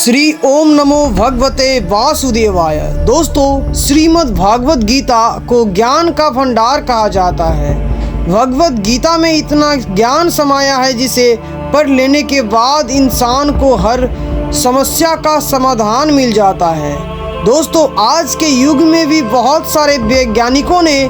श्री ओम नमो भगवते वासुदेवाय। दोस्तों, श्रीमद् भागवत गीता को ज्ञान का भंडार कहा जाता है। भगवत गीता में इतना ज्ञान समाया है जिसे पढ़ लेने के बाद इंसान को हर समस्या का समाधान मिल जाता है। दोस्तों, आज के युग में भी बहुत सारे वैज्ञानिकों ने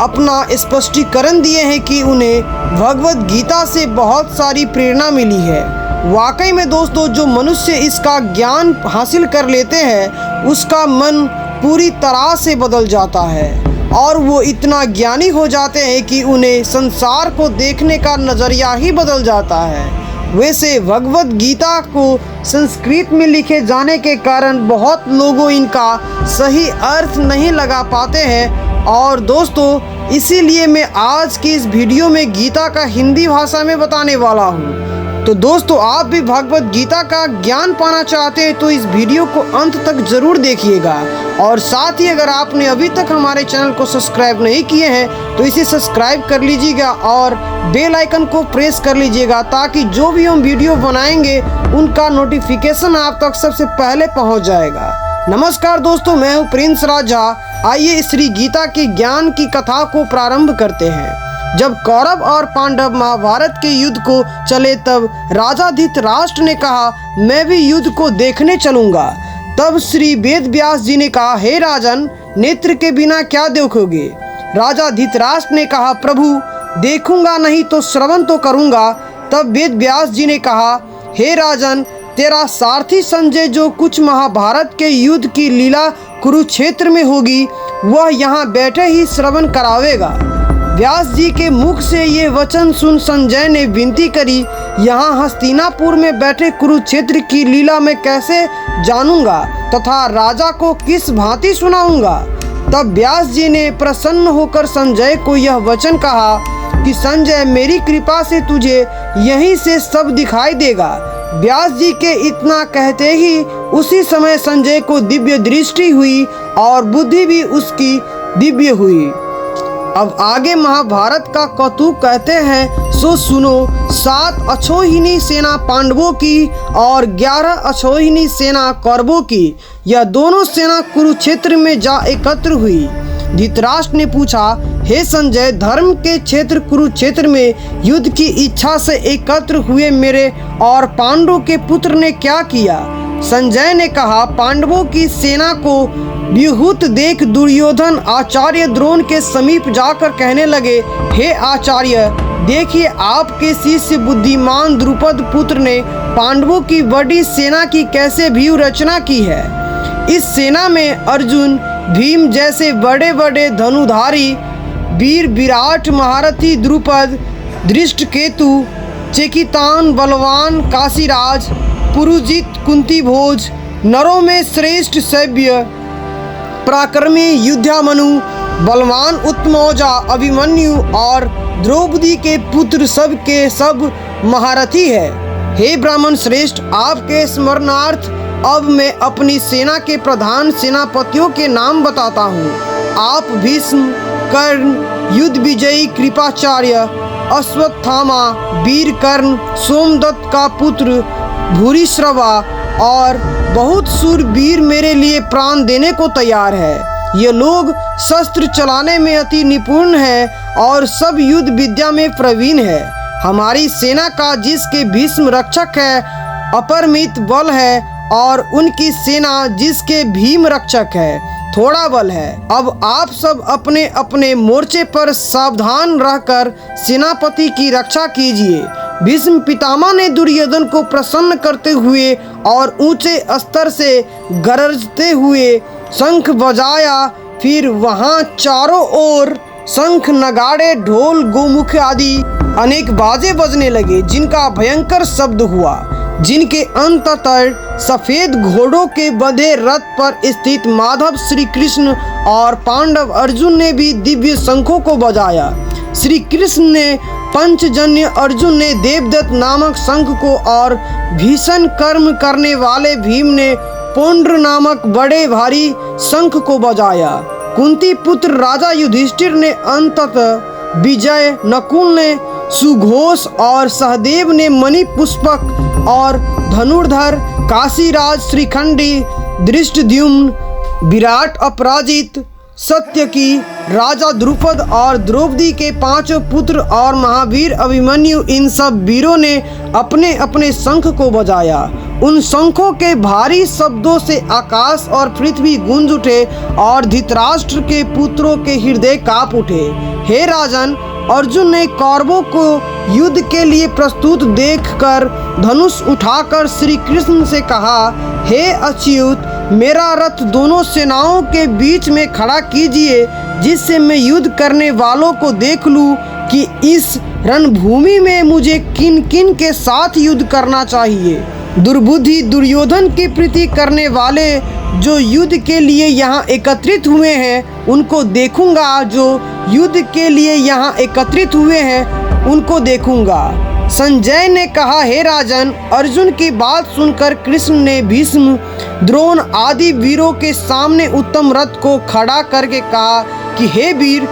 अपना स्पष्टीकरण दिए हैं कि उन्हें भगवत गीता से बहुत सारी प्रेरणा मिली है। वाकई में दोस्तों, जो मनुष्य इसका ज्ञान हासिल कर लेते हैं उसका मन पूरी तरह से बदल जाता है और वो इतना ज्ञानी हो जाते हैं कि उन्हें संसार को देखने का नज़रिया ही बदल जाता है। वैसे भगवत गीता को संस्कृत में लिखे जाने के कारण बहुत लोगों इनका सही अर्थ नहीं लगा पाते हैं और दोस्तों, इसीलिए मैं आज की इस वीडियो में गीता का हिंदी भाषा में बताने वाला हूँ। तो दोस्तों, आप भी भगवत गीता का ज्ञान पाना चाहते हैं तो इस वीडियो को अंत तक ज़रूर देखिएगा और साथ ही अगर आपने अभी तक हमारे चैनल को सब्सक्राइब नहीं किए हैं तो इसे सब्सक्राइब कर लीजिएगा और बेल आइकन को प्रेस कर लीजिएगा ताकि जो भी हम वीडियो बनाएंगे उनका नोटिफिकेशन आप तक सबसे पहले पहुँच जाएगा। नमस्कार दोस्तों, मैं हूँ प्रिंस राजा। आइए श्री गीता के ज्ञान की कथा को प्रारंभ करते हैं। जब कौरव और पांडव महाभारत के युद्ध को चले तब राजा धृतराष्ट्र ने कहा, मैं भी युद्ध को देखने चलूंगा। तब श्री वेद व्यास जी ने कहा, हे राजन, नेत्र के बिना क्या देखोगे? राजा धृतराष्ट्र ने कहा, प्रभु देखूंगा नहीं तो श्रवण तो करूंगा। तब वेद व्यास जी ने कहा, हे राजन, तेरा सारथी संजय जो कुछ महाभारत के युद्ध की लीला कुरुक्षेत्र में होगी वह यहाँ बैठे ही श्रवण करावेगा। व्यास जी के मुख से ये वचन सुन संजय ने विनती करी, यहाँ हस्तिनापुर में बैठे कुरुक्षेत्र की लीला मैं कैसे जानूंगा तथा राजा को किस भांति सुनाऊंगा। तब व्यास जी ने प्रसन्न होकर संजय को यह वचन कहा कि संजय, मेरी कृपा से तुझे यहीं से सब दिखाई देगा। व्यास जी के इतना कहते ही उसी समय संजय को दिव्य दृष्टि हुई और बुद्धि भी उसकी दिव्य हुई। अब आगे महाभारत का कौतुक कहते हैं, सो सुनो। 7 अक्षौहिणी सेना पांडवों की और 11 अक्षौहिणी सेना कौरवों की, यह दोनों सेना कुरुक्षेत्र में जा एकत्र हुई। धृतराष्ट्र ने पूछा, हे संजय, धर्म के क्षेत्र कुरुक्षेत्र में युद्ध की इच्छा से एकत्र हुए मेरे और पांडवों के पुत्र ने क्या किया? संजय ने कहा, पांडवों की सेना को व्यूहूत देख दुर्योधन आचार्य द्रोण के समीप जाकर कहने लगे, हे आचार्य, देखिए आपके शिष्य बुद्धिमान द्रुपद पुत्र ने पांडवों की बड़ी सेना की कैसे व्यू रचना की है। इस सेना में अर्जुन, भीम जैसे बड़े बड़े धनुधारी वीर, विराट महारथी द्रुपद, दृष्टकेतु, चेकितान बलवान काशीराज, पुरुजित, कुंती भोज, नरों में श्रेष्ठ सभ्य, पराक्रमी युद्धामनु, बलवान उत्तमौजा अभिमन्यु और द्रौपदी के पुत्र सब के सब महारथी है। हे ब्राह्मण श्रेष्ठ, आपके स्मरणार्थ अब मैं अपनी सेना के प्रधान सेनापतियों के नाम बताता हूँ। आप भीष्म, कर्ण, युद्ध विजयी कृपाचार्य, अश्वत्थामा, वीर कर्ण, सोमदत्त का पुत्र भूरिश्रवा और बहुत शूरवीर मेरे लिए प्राण देने को तैयार है। ये लोग शस्त्र चलाने में अति निपुण है और सब युद्ध विद्या में प्रवीण है। हमारी सेना का जिसके भीष्म रक्षक है अपरिमित बल है और उनकी सेना जिसके भीम रक्षक है थोड़ा बल है। अब आप सब अपने अपने मोर्चे पर सावधान रहकर सेनापति की रक्षा कीजिए। भीष्म पितामह ने दुर्योधन को प्रसन्न करते हुए और ऊंचे स्तर से गरजते हुए शंख बजाया। फिर वहां चारों ओर शंख, नगाड़े, ढोल, गोमुख आदि अनेक बाजे बजने लगे जिनका भयंकर शब्द हुआ। जिनके अंततः सफेद घोड़ों के बंधे रथ पर स्थित माधव श्री कृष्ण और पांडव अर्जुन ने भी दिव्य शंखों को बजाया। श्री कृष्ण ने पंचजन्य, अर्जुन ने देवदत्त नामक शंख को और भीषण कर्म करने वाले भीम ने पौंड्र नामक बड़े भारी शंख को बजाया। कुंती पुत्र राजा युधिष्ठिर ने अंततः विजय, नकुल ने सुघोष और सहदेव ने मणि पुष्पक और धनुर्धर, काशीराज श्रीखंडी, धृष्टद्युम्न, विराट अपराजित, सत्यकी, राजा द्रुपद और द्रौपदी के 5 पुत्र और महावीर अभिमन्यु, इन सब वीरों ने अपने अपने शंख को बजाया। उन शंखों के भारी शब्दों से आकाश और पृथ्वी गूंज उठे और धृतराष्ट्र के पुत्रों के हृदय कांप उठे। हे राजन, अर्जुन ने कौरवों को युद्ध के लिए प्रस्तुत देखकर धनुष उठाकर श्री कृष्ण से कहा, हे अच्युत, मेरा रथ दोनों सेनाओं के बीच में खड़ा कीजिए, जिससे मैं युद्ध करने वालों को देख लूं कि इस रणभूमि में मुझे किन किन के साथ युद्ध करना चाहिए। दुर्बुद्धि दुर्योधन की प्रीति करने वाले जो युद्ध के लिए यहाँ एकत्रित हुए हैं उनको देखूंगा, जो युद्ध के लिए यहाँ एकत्रित हुए हैं उनको देखूंगा। संजय ने कहा, हे राजन, अर्जुन की बात सुनकर कृष्ण ने भीष्म, द्रोण आदि वीरों के सामने उत्तम रथ को खड़ा करके कहा कि हे वीर,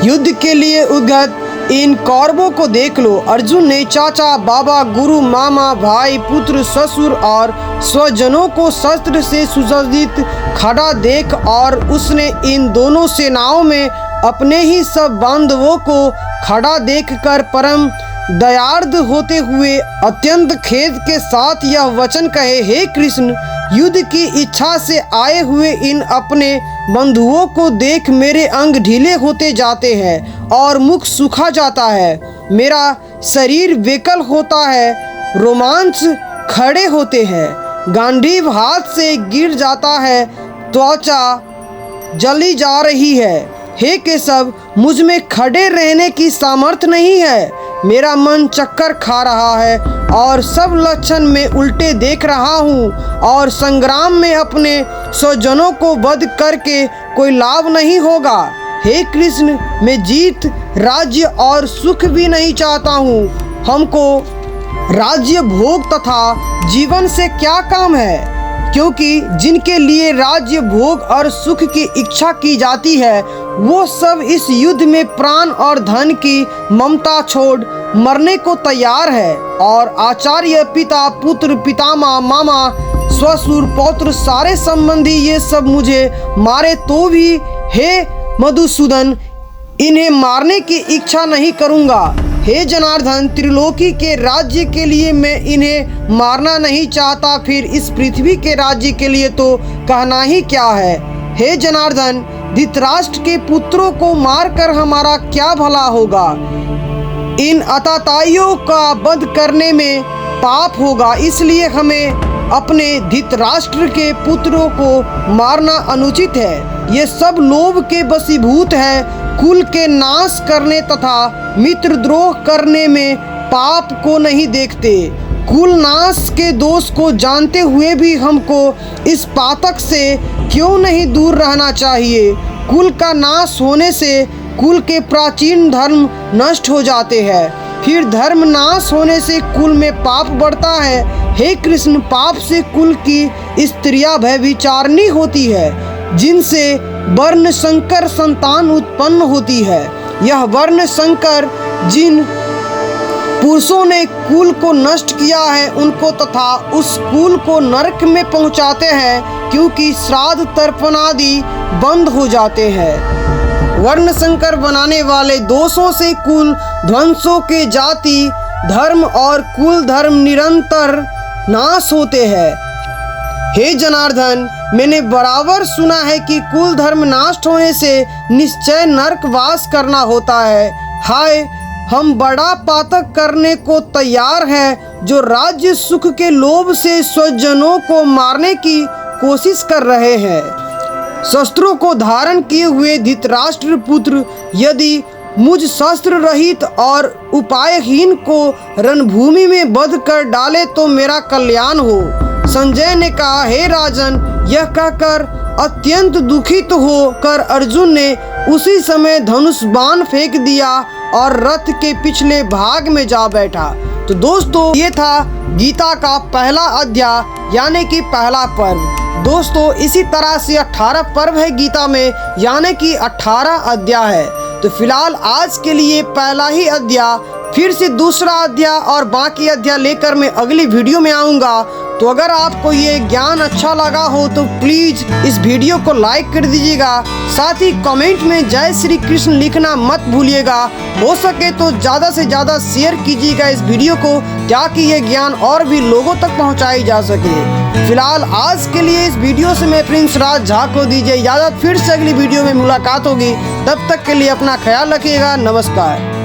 युद्ध के लिए उद्गत इन कौरवों को देख लो। अर्जुन ने चाचा, बाबा, गुरु, मामा, भाई, पुत्र, ससुर और स्वजनों को शस्त्र से सुसज्जित खड़ा देख और उसने इन दोनों सेनाओं में अपने ही सब बांधवों को खड़ा देखकर परम दयार्द होते हुए अत्यंत खेद के साथ यह वचन कहे, हे कृष्ण, युद्ध की इच्छा से आए हुए इन अपने बंधुओं को देख मेरे अंग ढीले होते जाते हैं और मुख सूखा जाता है, मेरा शरीर विकल होता है, रोमांच खड़े होते हैं, गांडीव हाथ से गिर जाता है, त्वचा जली जा रही है। हे केशव, मुझ में खड़े रहने की सामर्थ्य नहीं है, मेरा मन चक्कर खा रहा है और सब लक्षण में उल्टे देख रहा हूँ और संग्राम में अपने स्वजनों को वध करके कोई लाभ नहीं होगा। हे कृष्ण, मैं जीत, राज्य और सुख भी नहीं चाहता हूँ। हमको राज्य भोग तथा जीवन से क्या काम है, क्योंकि जिनके लिए राज्य भोग और सुख की इच्छा की जाती है वो सब इस युद्ध में प्राण और धन की ममता छोड़ मरने को तैयार है। और आचार्य, पिता, पुत्र, पितामह, मामा, ससुर, पौत्र, सारे संबंधी ये सब मुझे मारे तो भी हे मधुसूदन, इन्हें मारने की इच्छा नहीं करूँगा। हे जनार्दन, त्रिलोकी के राज्य के लिए मैं इन्हें मारना नहीं चाहता, फिर इस पृथ्वी के राज्य के लिए तो कहना ही क्या है। हे जनार्दन, धृतराष्ट्र के पुत्रों को मारकर हमारा क्या भला होगा, इन अताताइयों का वध करने में पाप होगा, इसलिए हमें अपने धृतराष्ट्र के पुत्रों को मारना अनुचित है। ये सब लोभ के वशीभूत है, कुल के नाश करने तथा मित्रद्रोह करने में पाप को नहीं देखते। कुल नाश के दोष को जानते हुए भी हमको इस पातक से क्यों नहीं दूर रहना चाहिए। कुल का नाश होने से कुल के प्राचीन धर्म नष्ट हो जाते हैं, फिर धर्म नाश होने से कुल में पाप बढ़ता है। हे कृष्ण, पाप से कुल की स्त्रियां व्यभिचारिणी होती है, जिनसे वर्ण संकर संतान उत्पन्न होती है। यह वर्ण संकर जिन पुरुषों ने कुल को नष्ट किया है उनको तथा उस कुल को नरक में पहुंचाते हैं, क्योंकि श्राद्ध तर्पण आदि बंद हो जाते हैं। वर्ण संकर बनाने वाले दोषों से कुल ध्वंसों के जाति धर्म और कुल धर्म निरंतर नाश होते हैं। हे जनार्दन, मैंने बराबर सुना है कि कुल धर्म नष्ट होने से निश्चय नरकवास करना होता है। हाय, हम बड़ा पातक करने को तैयार हैं, जो राज्य सुख के लोभ से स्वजनों को मारने की कोशिश कर रहे हैं। शस्त्रों को धारण किए हुए धृतराष्ट्र पुत्र यदि मुझ शस्त्र रहित और उपायहीन को रणभूमि में वध कर डाले तो मेरा कल्याण हो। संजय ने कहा, हे राजन, यह कहकर अत्यंत दुखित होकर अर्जुन ने उसी समय धनुष बाण फेंक दिया और रथ के पिछले भाग में जा बैठा। तो दोस्तों, ये था गीता का पहला अध्याय यानी कि पहला पर्व। दोस्तों, इसी तरह से 18 पर्व है गीता में, यानी कि 18 अध्याय है। तो फिलहाल आज के लिए पहला ही अध्याय फिर से दूसरा अध्याय और बाकी अध्याय लेकर मैं अगली वीडियो में आऊँगा। तो अगर आपको ये ज्ञान अच्छा लगा हो तो प्लीज़ इस वीडियो को लाइक कर दीजिएगा। साथ ही कमेंट में जय श्री कृष्ण लिखना मत भूलिएगा। हो सके तो ज़्यादा से ज़्यादा शेयर कीजिएगा इस वीडियो को, ताकि ये ज्ञान और भी लोगों तक पहुंचाई जा सके। फिलहाल आज के लिए इस वीडियो से मैं प्रिंस राज झा को दीजिए इजाज़त। फिर से अगली वीडियो में मुलाकात होगी, तब तक के लिए अपना ख्याल रखिएगा। नमस्कार।